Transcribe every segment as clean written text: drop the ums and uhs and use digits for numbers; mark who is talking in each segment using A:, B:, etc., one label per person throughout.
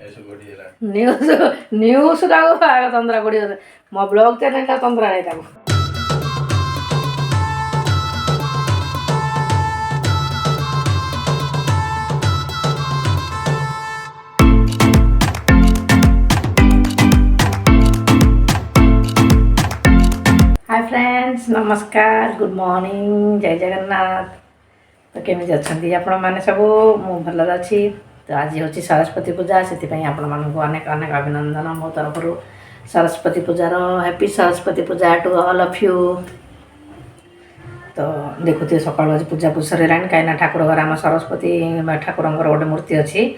A: News news आग तंद्रा गोड़ी मो blog channel तंद्रा नहीं हाय फ्रेंड्स नमस्कार गुड मॉर्निंग जय जगन्नाथ। तो केमी अच्छा आपण मैंने सब मु भल अच्छी। तो आज हूँ सरस्वती पूजा से आपण मानक अनेक अनेक अभिनंदन मो तरफ सरस्वती पूजार happy Saraswati Puja to all of you. तो देखुए सकाल आज पूजा पूजा सर कहीं ठाकुर घर आम सरस्वती ठाकुर गोटे मूर्ति अच्छी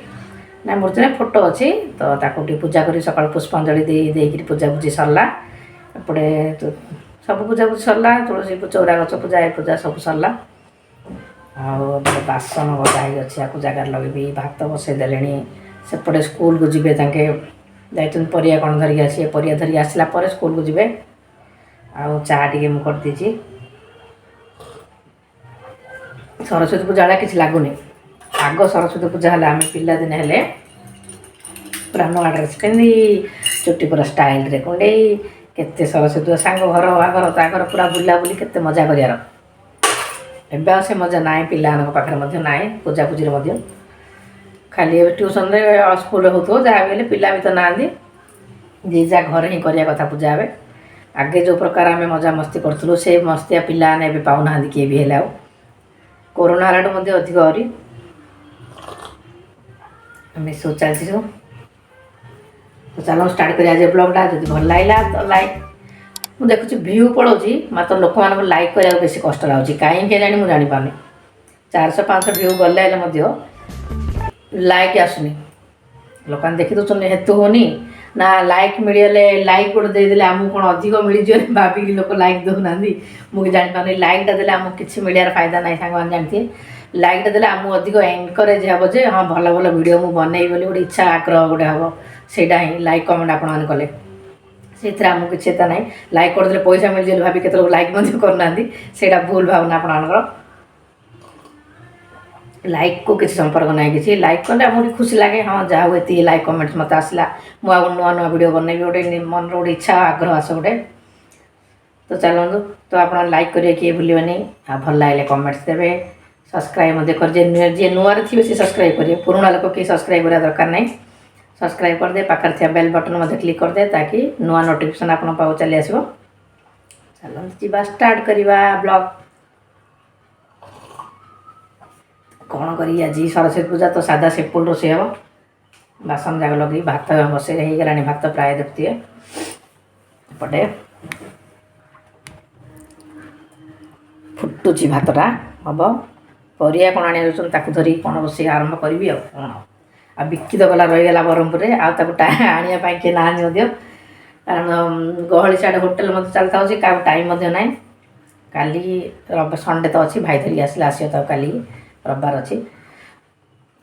A: ना मूर्ति ना फोटो अच्छी। तो ताकू पूजा कर सकाल पुष्पांजलि देकर पूजा पूजी सरला एपटे तो सब पूजा पूजी सरला तुलसी चौरा गच पूजा ए पूजा सब सरला। बासन बधाई अच्छी आपको जगार लगे भात बसईदे सेपटे स्कूल को जीवे जाइए परिया कौन धरिक आसी परिया धरिक आसला स्कूल को जीवे आ चा टे कर दीजिए। सरस्वती पूजा किसी लगुनि आग सरस्वती पूजा है आम पिला दिन हेले पूरा नुआ ड्रेस पिंधि चुट्टी पूरा स्टाइल रे कुंडे केते सरस्वती सांग घर आगर तागर पूरा बुलाबुली केते मजा कर एवं से मजा ना पिला पाखे ना पूजा पूजी खाली ट्यूशन स्कूल हो जहाँ भी पिला भी तो ना जी जा घर ही करने कथा पूजा हे आगे जो प्रकार आम मजा मस्ती करूँ से मस्तिया पिला ने पाऊना किए भी है कोरोना आठ अधिक आहरी आम सब चलती सब तो चलो स्टार्ट कर आज ब्लॉगटा जो भल लगा तो लाइक मुझे देखुची व्यू पड़ोची मात्र लोक मान लाइक करने बेस कष्ट लगुच कहीं जानी मुझे जापारे 400-500 व्यू गले लाइक आसुनी लोक देखी दूसर हेतु होनी ना लाइक मिलले लाइक गोटे देदेले आमको कौन अधिक मिलजे भाविक लोक लाइक दौना मुझे जापारे लाइकटा देते आमको किसी मिलियार फायदा ना सांग जानते लाइकटा देते आमको अधिक एनकरेज हे जे हाँ भल भल वीडियो मुझे बनई बोली गोटे इच्छा आग्रह गोटे हम सेटा ही लाइक कमेंट आपण कले से आमको किसी एता ना लाइक करदे पैसा मिल जाए भाभी केत लाइक करना से भूल भावना आपणकर लाइक को किसी संपर्क ना कि लाइक कले आमको खुशी लगे हाँ जहाँ हुए ये लाइक कमेंट्स मत आसला मुझे नुआ नुआ वीडियो बनैबी गोटे मन गोटे इच्छा आग्रह आस गोटे। तो चलूँ तो आप लाइक करेंगे किए भूलने भल लगे कमेंट्स देवे सब्सक्राइब कर जी नुआ थे सी सब्सक्राइब करेंगे पुराणा लोक किए सब्सक्राइब करा दरकार नहीं सब्सक्राइब कर दे पाखे थी बेल बटन क्लिक कर दे ताकि नुआ नोटिफिकेशन आप चली आसो। चलो जी स्टार्ट करवा ब्लॉग कौन करी आज सरस्वती पूजा तो सादा सिंपल रोषे हम बासन जाग लगे भात बसई हो भात प्राय देखते पटे फुटुची भातटा हम परिया कौन आने धरी कौन रोषे आरंभ करी कौन आ बिकी तो गला रहीगला ब्रह्मपुर में आने किए ना कारण गहली साइड होटेल मत चलता हो टाइम ना काली संडे तो अच्छी भाई धरिक आसला आस काली रविवार अच्छी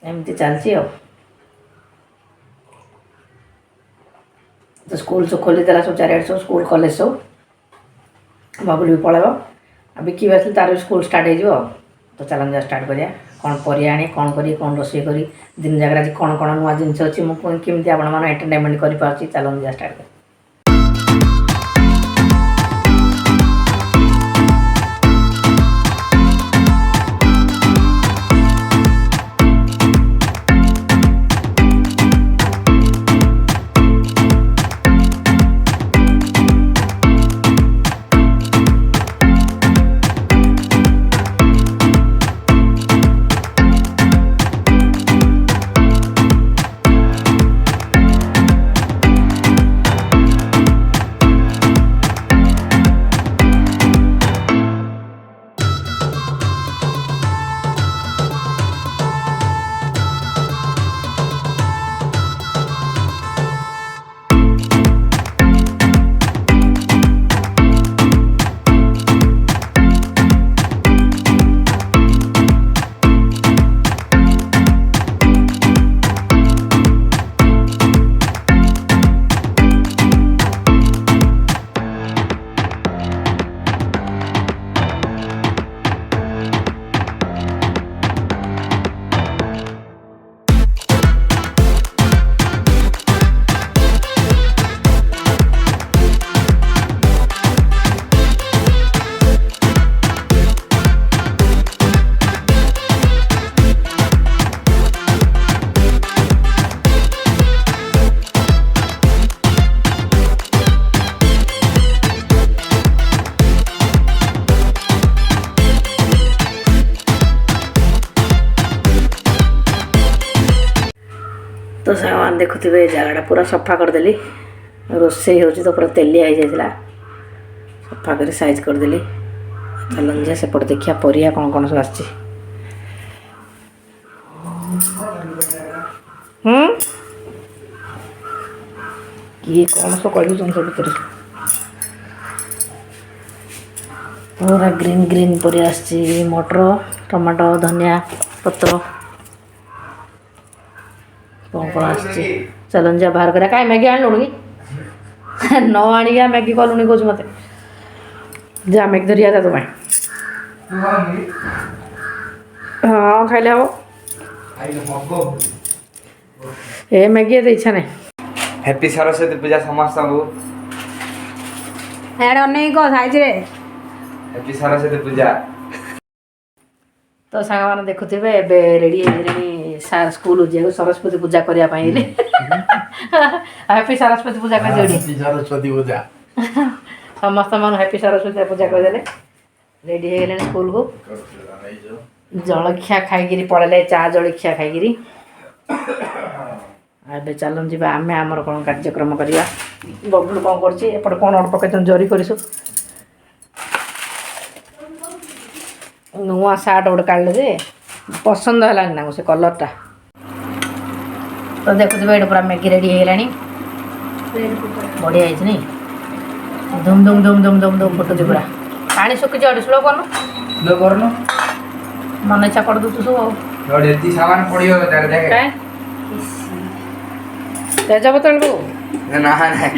A: एमती चलती तो स्कूल सब खोलीदेला सब चारिआड सब स्कूल कॉलेज सब बबलू भी पलैब आ बिकी भी आस तार भी स्कूल स्टार्ट हो। तो चलन स्टार्ट करिया कौन परिया आनी कौन करी कौन रोषे करी दिन जगह आज कौन कौन नुआ जिनस अच्छी मुझे केमती आपण एंटरटेनमेंट कर चलन स्टार्ट कर। सामान देखुवे जगटा पूरा सफा करदेली रोसई हो तो पूरा तेलिया हो जाता सफा कर साइज करदेली चलन जे सेपट देखिया परिया कौन कौन सब आसी किए कौन सब कह सब भर पूरा ग्रीन ग्रीन परिया आसी मटर टमाटो धनिया पत्र कौन कौन आसी चलन जा बाहर कर कहीं मैगी आणलु कि न आनी मैगी कलुनी कौच मत जा मैगी धरिया था तुम्हें हाँ खाइले हम ए मैगी तो इच्छा नहीं
B: हैप्पी सरस्वती पूजा समस्त को
C: अनेक साइज रे
B: हैप्पी सरस्वती पूजा
A: तो सांग मैंने देखुवे ए रेडी सार स्कूल जाए सरस्वती पूजा करने हैप्पी सरस्वती पूजा कर
D: सरस्वती पूजा
A: समस्त मन हैप्पी सरस्वती पूजा करदे रेडी हो गले स्कूल को जलखिया खाई पड़े चा जलखिया खाई ए चलन जी आम आमर कौन कार्यक्रम करवा बबलू कौन करपटे कौन अड़ पकड़ जरी कर नुआ सार्ट गोटे काढ़ले जे पसंद है ना से कलरटा तो देखुए ये पूरा मैगी रेडी हो गलानी बढ़िया है नहीं धूम धूम धूम धूम धूम धूम फुटुची पूरा पानी सुखी स्लो कर मन इच्छा कर दू सब
B: सामान पड़ियो तार देख
A: तेज बोतल को
B: ना ना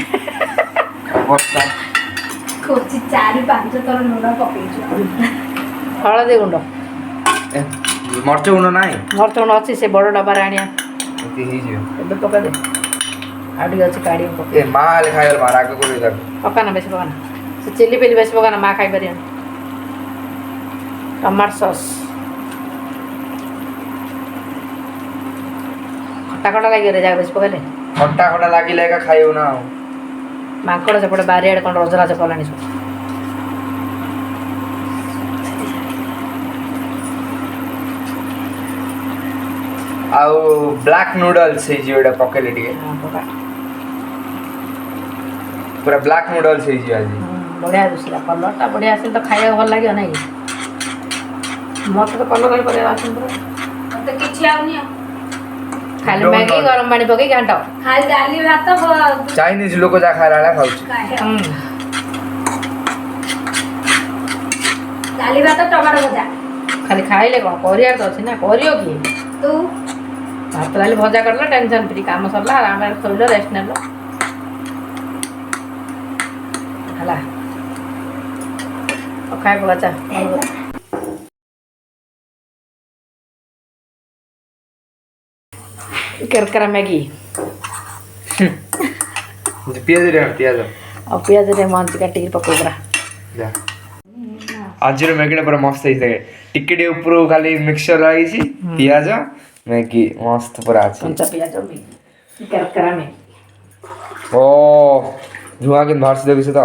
B: बस्ता
C: खोची 4-5 थर लुण पकई
A: हलदी गुंड
B: मर्च गुण ना
A: मर्च गुंड अच्छी से बड़ डबार आनिया पका दे आड़ी अच्छी काढ़ी
B: ए माल खाइल मार आगे को इधर
A: पकाना बेसी पकाना से चिल्ली पेली बेसी पकाना माँ खाई पारि टमाटो सॉस खट्टा खट्टा लगे रे जाग बेसी पकाले
B: खट्टा खट्टा लागिले का खाइयो ना
A: माकड़ सेपटे बारियाड़े कौन रजराज कलानी सब
B: आउ ब्लैक नूडल्स है जोड़ा पकेले टिके पूरा ब्लैक नूडल्स है जी आज
A: बढ़िया दुसरा कलरटा बढ़िया आसे तो खाइबा भल लागियो नै मत तो कलर करे आसे
C: तो किछि आउनी
A: खाली मैगी गरम पानी पके घांटा
C: खाली डाली भात
B: चाइनीज लोग जा खाइला खाउ
C: डाली भात टमाटो भजा
A: खाली खाइले कौन करियार तो अछि ना करियो कि
C: तू
A: भात डाली भजा करला टेंशन फ्री काम सरला आराम से खोइलो रेस्ट नेलो हला ओ खाइ बच्चा करकरा मैगी
B: पियाज
A: और पियाज रे मंच काटी पकोबरा
B: जा आज रो मैगी पूरा मस्त है टिके टे ऊपर खाली मिक्सचर लगी छी पियाज मैगी मस्त पूरा अछि
A: कंचा पियाज मैगी करकरा में
B: ओ धुआं के भरस देबी से तो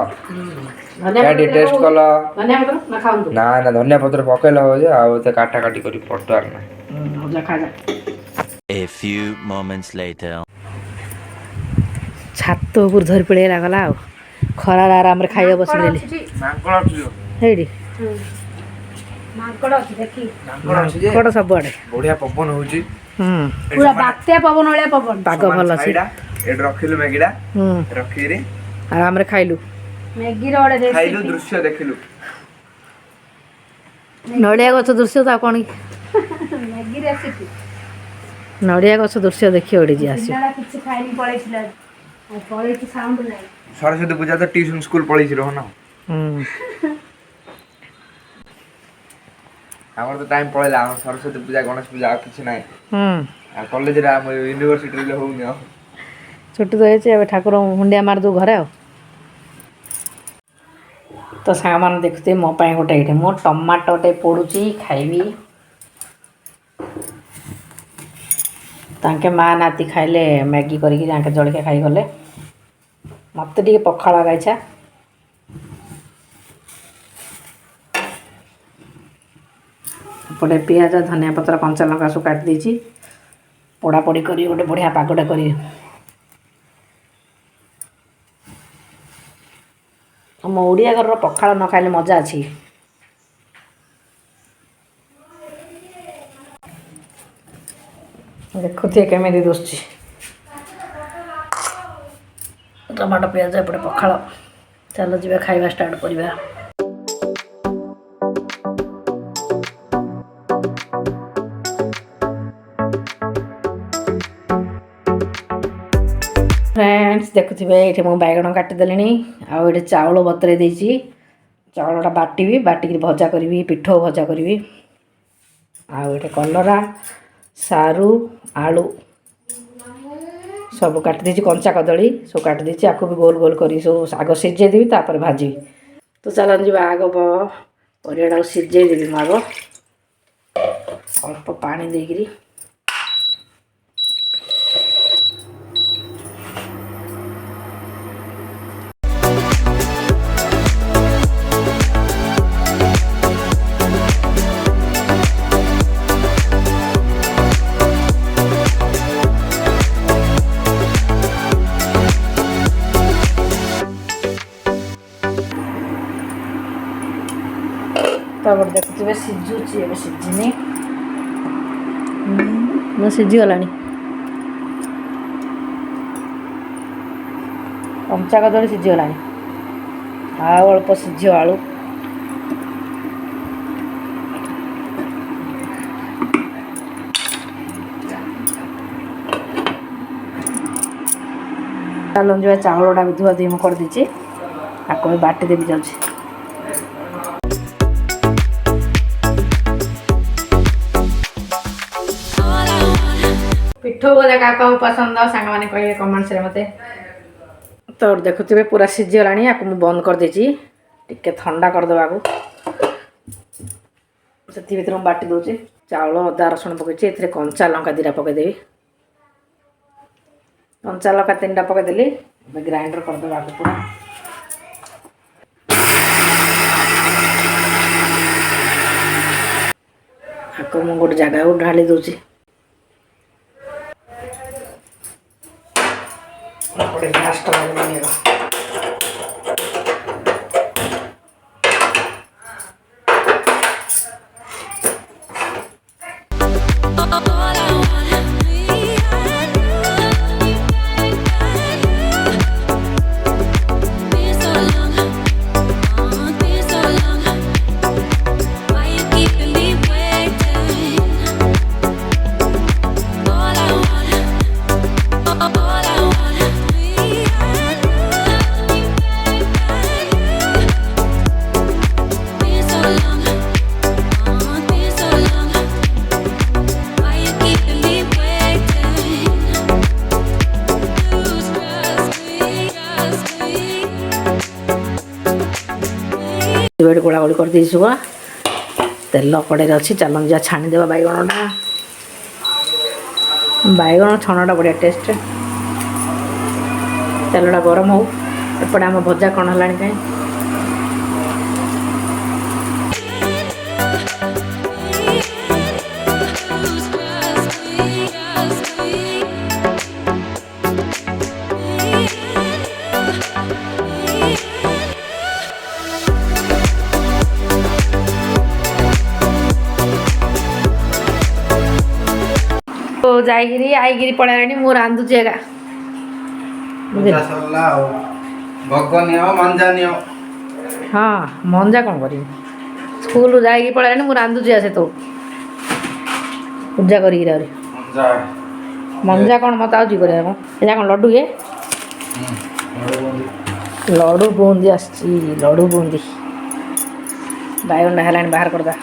A: धनिया
B: टेस्ट कला
A: धनिया पत्र ना खाऊं
B: ना ना धनिया पत्र पकेला हो जा आ तो काटा काटी करी पड़तार ना
A: जा खा जा
E: A few moments later.
A: छात ऊपर धरी पड़े गला खरार आराम खाइबा बसलेली हेडी
C: माकड़ अछि देखी
A: कड़ सब आड़े
B: बढ़िया पवन होची
C: पूरा बात्या पवन ओळ्या पवन
A: पाग भल अछि
B: एड रखिलु मैगीडा रखी रे
A: आराम रे खाइलु
C: मैगी रे ओळे रेसिपी
B: खाइलु दृश्य देखिलु
A: नड़िया गछ दृश्य तो कौन
C: मैगी रेसिपी
A: नड़िया गछ दृश्य देखी ओडी जी आसी
C: दिनाला किछि खाइनी पळैछिला आ पळैछि साउंड नाही
B: सरस्वती पूजा तो ट्यूशन स्कूल पढ़ी हो ना हमर तो टाइम पळेला हम सरस्वती पूजा गणेश पूजा किछि नाही आ कॉलेज रे हम यूनिवर्सिटी रे होउनी
A: छुट्टी तो है ठाकुर हुंडिया मार दो घरे तो सामान देखते मो पाई गोटे ये मो टमाटोटे पोड़ुची खाइबी तांके माँ नाती खाइले मैगी करके जलखिया खाई गले मत टे पखाड़ गाइछा पटे पियाज धनिया पत्र कंचा लंका सब काट देछि पोड़ापोड़ी करी गोटे बढ़िया पागटा करी हम ओडिया घर पखाड़ न खाइले मजा अच्छी देखुए केमी दुसुची टमाटो पियाज एपटे पखाड़ चलो जी खाଇବା स्टार्ट करवा फ्रेंड्स देखुवे ये मुझे बैगण काटिदेली आउे चाउल बतरे देती चाउलटा बाटी बाटिक भजा करी पिठो भजा करी आउे कलरा सारू आलू सब काटिदे कंचा कदली सब काटिदे आपको भी गोल गोल कर सब आग सीझेदेवी तापर भाजी तो चल जी आग परिवाटा सीझेदेवी आग अल्प पानी देकरी तापर देखुए सीझुची ए सीझिनी मैं सीझीगला कंचा कदली सीझीगला अल्प सीझ आलू चलो जो चाउलटा भी धुआ धुई कर देची आपको भी बाटी देवी जाऊँगी पिठो भजा क्या पसंद सांग मैंने कहे कमेंट्स रे मते तो देखुए पूरा सीझीगला आपको मुझे बंद कर देची टिके ठंडा करदेवा से भर बाटी दूसरी चाउल अदा रसुण पकई कंचा लंका दीटा पकईदेवी कंचा लंका 3टा पकईदेली ग्राइंडर करदेवा पूरा आपको मुझे गोटे जगह को ढाली दूसरी गैस टमाटर गोला गोली कर दीजिए सुबह तेल कड़े अच्छी चलन जा छाणीदेवा बैगणटा बैगण छणाटा बढ़िया टेस्ट तेलटा गरम हो एपटे आम भजा कौन है कहीं तो जाइगिरी आईगिरी पड़ानी मु रांधुची एगा हाँ मंजा कौन करी स्कूल जाइगी पड़ानी मु रांधुची आसे तो पूजा करी मंजा कौन मत आउची करिया कौन लड्डू ये लड्डू बूंदी आसी लड्डू बूंदी बैगन है बाहर करदा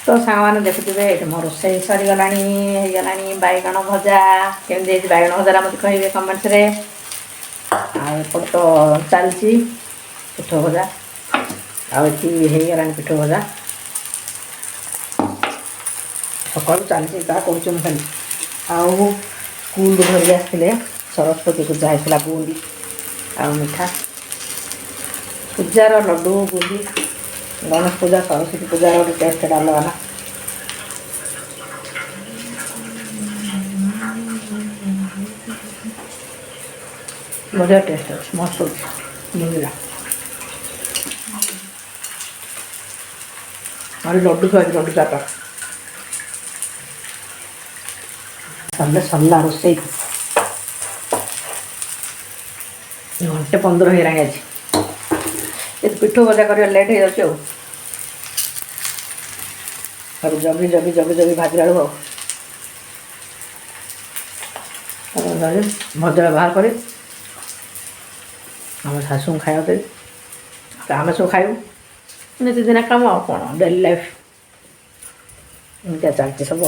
A: तो सामान देखुए ये मो रोसे सरीगला बैगण भजा केमी बैगण भजा मत कहे कमेंट्स रे आपट तो चलती पिठ भजा आगला पिठ भजा ସକାଳୁ ଚାଲିଛି ତା କରୁଛୁ ମୁଁ ଖାଲି। ଆଉ ସ୍କୁଲରୁ ଧରିକି ଆସିଥିଲେ ସରସ୍ୱତୀ ପୂଜା ହେଇଥିଲା ବୁନ୍ଦି ଆଉ ମିଠା। ପୂଜାର ଲଡ଼ୁ ବୁନ୍ଦି, ଗଣେଶ ପୂଜା ସରସ୍ୱତୀ ପୂଜାର ଗୋଟେ ଟେଷ୍ଟଟା ଅଲଗା ନା। ବଢ଼ିଆ ଟେଷ୍ଟ ଅଛି, ମସ୍ତ ଅଛି ବୁନ୍ଦିଟା। ଆହୁରି ଲଡ଼ୁ ଥୁଆ ହେଇଛି, ଲଡ଼ୁ ଚାଟ। ସରିଲା ରୋଷେଇ। 1:15 ହେଇଗଲାଣି ଆଜି। ଏ ପିଠଉ ଭଜା କରିବା ଲେଟ୍ ହେଇଯାଉଛି ଆଉ। ତାକୁ ଜଗି ଭାଜିଲା ବେଳକୁ ଭଜା ବାହାର କରି ଆମ ଶାଶୁଙ୍କୁ ଖାଇବା ଦେବି। ଆମେ ସବୁ ଖାଇବୁ। ନିତିଦିନ କାମ ଆଉ କ'ଣ, ଡେଲି ଲାଇଫ୍ ଏମିତିଆ ଚାଲିଛି ସବୁ।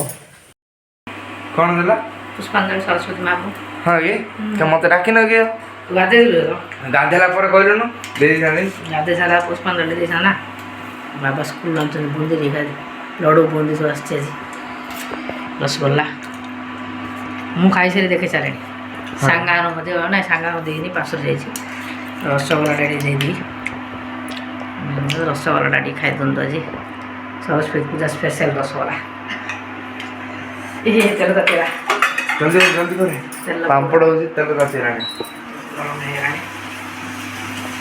B: କ'ଣ ଦେଲା?
A: ପୁଷ୍ପାଞ୍ଜଳି ସରସ୍ୱତୀ ମା'କୁ।
B: ହଁ କି ମୋତେ ଡାକିନ କି?
A: ଗାଧେଇଲୁ?
B: ଗାଧେଇଲା ପରେ କହିଲୁନୁ ଦେଇଥାନ୍ତି।
A: ଗାଧେଇ ସାରିଲା ପୁଷ୍ପାଞ୍ଜଳି ଦେଇଥାନ୍ତି ନା। ବାବା ସ୍କୁଲ ଆଣିଛନ୍ତି ବୁନ୍ଦି ଖାଇ, ଲଡ଼ୁ ବୁନ୍ଦି ସବୁ ଆସିଛି ଆଜି, ରସଗୋଲା। ମୁଁ ଖାଇସାରି ଦେଖି ସାରିଣି। ସାଙ୍ଗାର ମଧ୍ୟ ନାଇଁ, ସାଙ୍ଗାର ଦେଇନି, ପାର୍ସଲ ଯାଇଛି। ରସଗୋଲାଟା ଟିକେ ଦେଇଦେଇ, ରସଗୋଲାଟା ଟିକେ ଖାଇଦିଅନ୍ତୁ ଆଜି। ସରସ୍ୱତୀ ପୂଜା ସ୍ପେଶାଲ ରସଗୋଲା। ତେଲ ତାତିଲା,
B: ଜଲ୍ଦି କରେ। ପାମ୍ପଡ଼ ହେଉଛି, ତେଲ ତାତିଲାଣି।
A: ଗରମ ହେଇଗଲାଣି।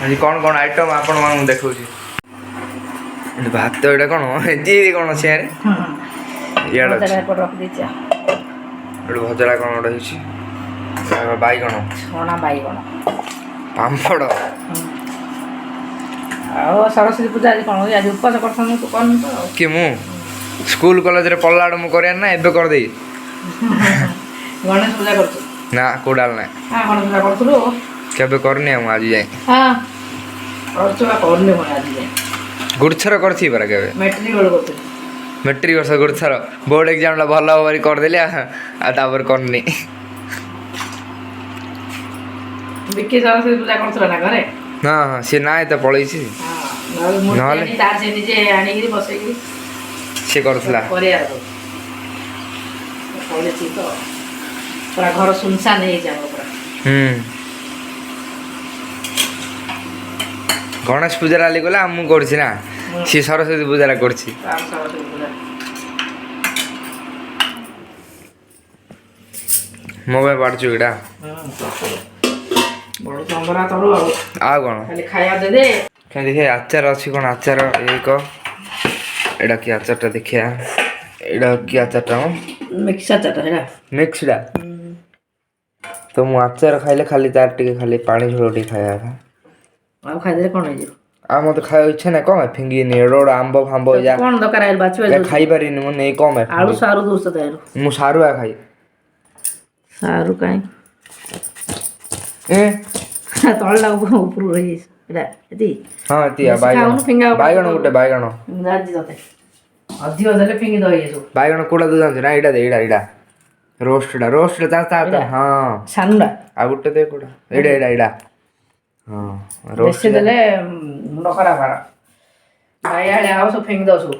B: ଆଜି କ'ଣ ଆଇଟମ୍ ଆପଣମାନଙ୍କୁ ଦେଖାଉଛି। ଭାତ ଏଇଟା କ'ଣ କ'ଣ ଅଛି ଆରେ? ଇଆଡ଼େ ଅଛି
A: ରଖିଦେଇଛି।
B: ଏଠି ଭଜା କ'ଣ ଗୋଟେ ହେଇଛି, ବାଇଗଣ,
A: ଛଣା ବାଇଗଣ,
B: ପାମ୍ପଡ଼।
A: ଆଉ ସରସ୍ୱତୀ ପୂଜା ଆଜି କ'ଣ ଆଜି ଉପବାସ କରିଥାନ୍ତୁ, ତୁ କରିନୁ ତ?
B: କି ମୁଁ ସ୍କୁଲ କଲେଜରେ ପଢ଼ିଲା ବେଳୁ ମୁଁ କରିବାର ନା, ଏବେ କରିଦେଇ।
A: ଗଣେଶ ପୂଜା କରୁଛୁ
B: ନା କୋଉଟା ନାହିଁ।
A: ଗଣେଶ ପୂଜା କରୁଥିଲୁ
B: କେବେ କରିନି ମୁଁ ଆଜି ଯାଏ।
A: କରୁନି ଆଜି ଯାଏ।
B: ଗୁଡ଼ଥର କରିଥିବି ପରା କେବେ।
A: ମେଟ୍ରିକ୍ ବେଳୁ କରୁଥିଲି।
B: ମେଟ୍ରିକ୍ ବର୍ଷ ଗୁଡ଼ଥର ବୋର୍ଡ଼ ଏକ୍ଜାମ୍ଟା ଭଲ ହେବ ବୋଲି କରିଦେଲି, ଆଉ ତାପରେ କରିନି।
A: ବିକି ସରସ୍ୱତୀ ପୂଜା କରୁଥିଲା ନା ଘରେ?
B: ହଁ ସିଏ ନା ଏତେ ପଳେଇଛି, ନହେଲେ
A: ତାର ସେ ନିଜେ ଆଣିକିରି ବସେଇକିରି
B: ସିଏ କରୁଥିଲା।
A: ପଳେଇଛି ତ ପୁରା ଘର ସୁନସାନ ହେଇଯାଇଛି ଆମର ପୁରା।
B: ଗଣେଶ ପୂଜାରେ ଆଲି ଗଲା ମୁଁ କରୁଛି ନା, ସିଏ ସରସ୍ୱତୀ ପୂଜାରେ କରୁଛି। ମୋ ପାଇଁ ପାରୁଛୁ ଏଇଟା। ଆଉ କ'ଣ ଦେଖିଆ ଆଚାର ଅଛି କ'ଣ? ଆଚାର ଏକ ଏଇଟା କି ଆଚାରଟା ଦେଖିଆ। ଏଇଟା କି ଆଚାରଟା? ମିକ୍ସଟା। ତ ମୁଁ ଆଚାର ଖାଇଲେ ଖାଲି ତାର ଟିକେ ଖାଲି ପାଣି ଝୋଳ ଟିକେ ଖାଇବା କଥା।
A: ଆଉ ଖାଇଦେଲେ କ'ଣ ହେଇଯିବ?
B: ଆଉ ମୋତେ ଖାଇବା ଇଚ୍ଛା ନାହିଁ, କ'ଣ ଫିଙ୍ଗିନି? ଏଡ଼ ଆମ୍ବ ଫାମ୍ବ
A: କ'ଣ ଦରକାର
B: ଖାଇପାରିନି ମୁଁ, ନେଇ କ'ଣ
A: ଆଳୁ ସାରୁ ଦଉଛ?
B: ମୁଁ ସାରୁଆ ଖାଇ।
A: ସାରୁ କାଇଁ ତଳଟା ଉପରକୁ ରହିଯାଇଛି ଏଇଟା ଏତିକି।
B: ହଁ ଏତିକି। ବାଇଗଣ ଗୋଟେ ବାଇଗଣ
A: ଅଧିକ ଦେଲେ ଫିଙ୍ଗି ଦବ ଇଏ ସବୁ।
B: ବାଇଗଣ କୋଉଟା ତୁ ଜାଣିଛୁ ନା? ଏଇଟା ରୋଷ୍ଟଟା ହଁ
A: ସାନୁଟା।
B: ଆଉ ଗୋଟେ ଦେ କୋଉଟା? ଏଇଟା ହଁ
A: ବେଶୀ ଦେଲେ ମୁଣ୍ଡ ଖରାପ। ବାଇଆଳେ ଆଉ ସବୁ ଫିଙ୍ଗି ଦବ ସବୁ।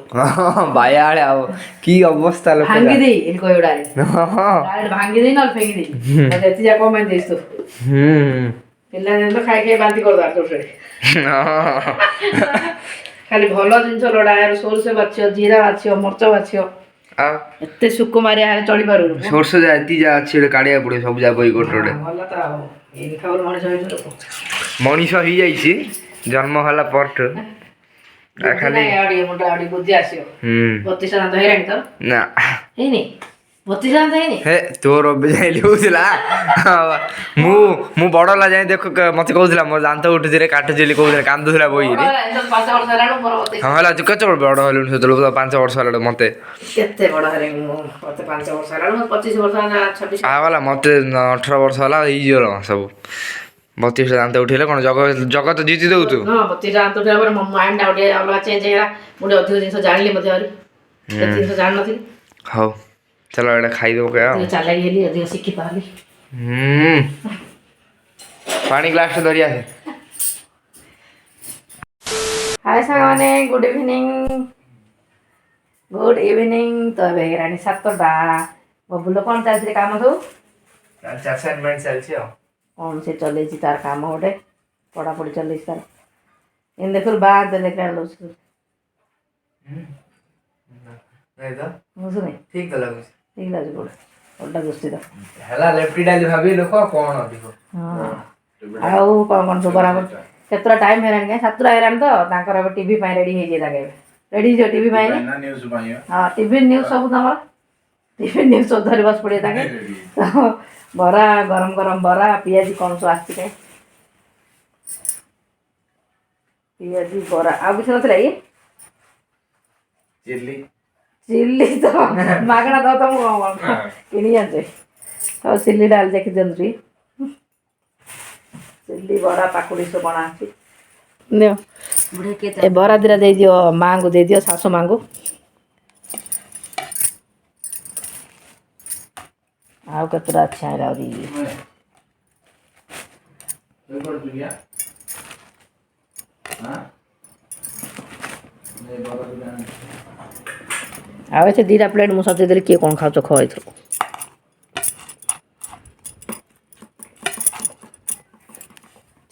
B: ବାଇଆଳେ ଆଉ କି ଅବସ୍ଥା ଲୋକ
A: ଭାଙ୍ଗି ଦେଇ ଏଠି କହିଗୁଡାରେ ଭାଙ୍ଗି ଦେଇ ନହେଲେ ଫିଙ୍ଗି ଦେଇ ଏତେ ଯାକ କଣ ପାଇଁ ଦେଇଛୁ? ପିଲାଦିନ ତ ଖାଇ ବାନ୍ତି କରିଦବା ତୋଷରେ। ଖାଲି ଭଲ ଜିନିଷ ଲୋଡ଼ା, ସୋରିଷ ବାଛିବ, ଜିରା ବାଛିବ, ମର୍ଚ ବାଛିବ। ଏତେ ସୁକୁମାରିଆ ହେଲେ ଚଳିପାରୁନି।
B: ସୋରିଷ ଯା ଏତି ଯା ଅଛି ଗୋଟେ କାଢିବାକୁ ପଡିବ, ସବୁ ଯା ବହି ଗୋଟେ ଗୋଟେ।
A: ଭଲ ତ ଆଉ ଏଇ ଖାଉ
B: ମଣିଷ ହେଇଯାଇଛି ଜନ୍ମ ହେଲା ପରଠୁ ଖାଲି
A: ବୁଦ୍ଧି ଆସିବ। 32 ଦାନ୍ତ ହେଇଲାଣି ତ?
B: ନା
A: ହେଇନି। 32 ଦାନ୍ତ ହେଇନି।
B: ହେ ତୋର ଏବେ ଯାଇଲି କହୁଥିଲା। ମୁଁ ବଡ ହେଲା ଯାଇ ଦେଖ ମତେ କହୁଥିଲା ମୋ ଦାନ୍ତ ଉଠୁଛି ରେ କାଟୁଛି ବୋଲି କହୁଥିଲା, କାନ୍ଦୁଥିଲା ବହିରେ।
A: 5 ବର୍ଷ ହେଲାଣି ମୋର।
B: ହଁ ହେଲା ତୁ କେତେ ବଡ ହେଲୁଣି ସେତେବେଳକୁ? 5 ବର୍ଷ ହେଲାଣି ମତେ।
A: କେତେ ବଡ ହେଲାଣି ମୁଁ? ମତେ 5 ବର୍ଷ ହେଲାଣି, 25 ବର୍ଷ ହେଲା। 26
B: ଗଲା ମତେ 18 ବର୍ଷ ହେଲା ହେଇଯିବ ସବୁ। 32 ଦାନ୍ତ ଉଠିଲେ କ'ଣ ଜଗତ ଜିତି ଦଉ ତୁ?
A: 32 ଦାନ୍ତ ଉଠିଲା ପରେ ମୋ ମାଇଣ୍ଡ ଟା ଗୋଟେ ଅଲଗା ଚେଞ୍ଜ ହେଇଗଲା। ମୁଁ ଟିକେ ଅଧିକ ଜିନିଷ ଜାଣିଲି ମଧ୍ୟ ଆହୁରି। କେତେ ଜିନିଷ ଜାଣିନଥିଲି।
B: ହଉ ଚାଲ ଏଇଟା ଖାଇଦେବୁ କେ ଆଉ।
A: ଚାଲାକି ହେଲି, ଅଧିକ ଶିଖି ପାରିଲି।
B: ପାଣି ଗ୍ଲାସଟା ଧରି ଆସେ।
A: ହାଏ ସାଙ୍ଗମାନେ, ଗୁଡ୍ ଇଭିନିଂ। गुड इवनिंग तो ଏବେ ହେଇଗଲାଣି 7ଟା ବବୁଲ କ'ଣ ଚାଲିଛି କାମ ସବୁ
B: ଚାଲିଛି ଆସାଇନମେଣ୍ଟ ଚାଲିଛି ଆଉ
A: କ'ଣ ସେ ଚଲେଇଛି ତାର କାମ ଗୋଟେ ପଢ଼ାପଢ଼ି ଚଲେଇଛି ତାର ଏମିତି ଦେଖୁରୁ ବାଦ ଦେଖିଲା ଲଉଛି
B: ନାଇଁ ତ
A: ମୁଁ ଶୁଣେ
B: ଠିକ ତ ଲାଗୁଛି
A: ଠିକ ଲାଗୁଛି କୋଉଟା ଓଲଟା ଦୃଷ୍ଟି ତ
B: ହେଲା ଲେଫ୍ଟି ଡାଲି ଭାବି ଲୋକ କ'ଣ ଅଧିକ
A: ହଁ ଆଉ କ'ଣ ସବୁ ବରାବର କେତେଟା ଟାଇମ୍ ହେଲାଣି କାଇଁ 7ଟା ହେଲାଣି ତ ତାଙ୍କର ଏବେ ଟିଭି ପାଇଁ ରେଡ଼ି ହେଇଯିବେ ତାଙ୍କେ ଏବେ ରେଡ଼ି ହେଇଯିବ ଟିଭି ପାଇଁ ହଁ ଟିଭି ନ୍ୟୁଜ୍ ସବୁ ତମର ଟିଭି ନ୍ୟୁଜ୍ ସବୁ ଧରି ବସି ପଡ଼ିବେ ତାଙ୍କେ ବରା ଗରମ ଗରମ ବରା ପିଆଜି କ'ଣ ସବୁ ଆସିଛି କାଇଁ ପିଆଜି ବରା ଆଉ କିଛି ନଥିଲା କି ଚିଲ୍ଲି ତ ମାଗଣା ତ ତମକୁ କ'ଣ କିଣି ଆଣିଛେ ଆଉ ଚିଲ୍ଲି ଡାଲି ଦେଖି ଦିଅନ୍ତୁ ଟିକେ ଚିଲ୍ଲି ବରା ପାକୁଡ଼ି ସବୁ କ'ଣ ଅଛି ନିଅ ଏ ବରା ଦିଟା ଦେଇଦିଅ ମାଆଙ୍କୁ ଦେଇଦିଅ ଶାଶୁ ମାଆଙ୍କୁ ଆଉ କେତେଟା ଅଛି ଆହୁରି ଆଉ ଏଠି 2ଟା ପ୍ଲେଟ୍ ମୁଁ ସତେଇ ଦେଲି କିଏ କ'ଣ ଖାଉଛ ଖୁଆ ଏଥିରୁ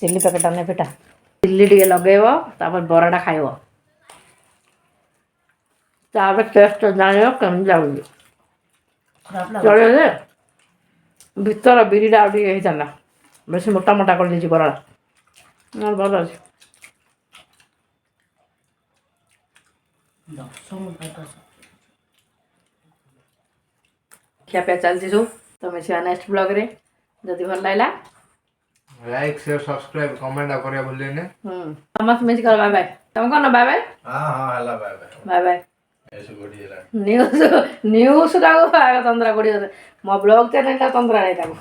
A: ଚିଲ୍ଲି ପ୍ୟାକେଟ୍ଟା ନେ ପେଟା ଚିଲ୍ଲି ଟିକେ ଲଗେଇବ ତାପରେ ବରାଟା ଖାଇବ ତାପରେ ଟେଷ୍ଟ ଜାଣିବ କେମିତି ଲାଗୁଛି ଚଳିବ ଯେ ଭିତର ବିରିଟା ଆଉ ଟିକେ ହେଇଥାନ୍ତା ବେଶୀ ମୋଟା ମୋଟା କରିଦେଇଛି ବରାଟା ନହେଲେ ଭଲ ଅଛି ଖିଆପିଆ ଚାଲିଛି ସବୁ ତ ମିଶିବା ନେକ୍ସଟ ବ୍ଲଗ୍ରେ ଯଦି ଭଲ ଲାଗିଲା
B: ଲାଇକ୍ ସେୟାର ସବସ୍କ୍ରାଇବ କମେଣ୍ଟ ଆଉ କରିବା ଭୁଲିବେନି
A: ସମସ୍ତେ ମିଶି କର ବାଏ ବାଏ ତମେ କଣ ବାଏ ବାଏ
B: ହେଲା ବାଏ
A: ବାଏ ବାଏ ନ୍ୟୁଜଟାକୁ ଆଗ ତନ୍ଦ୍ରା ପଡ଼ିବ ମୋ ବ୍ଲଗ୍ ଚ୍ୟାନେଲଟା ତନ୍ଦ୍ରା ନାହିଁ ତାକୁ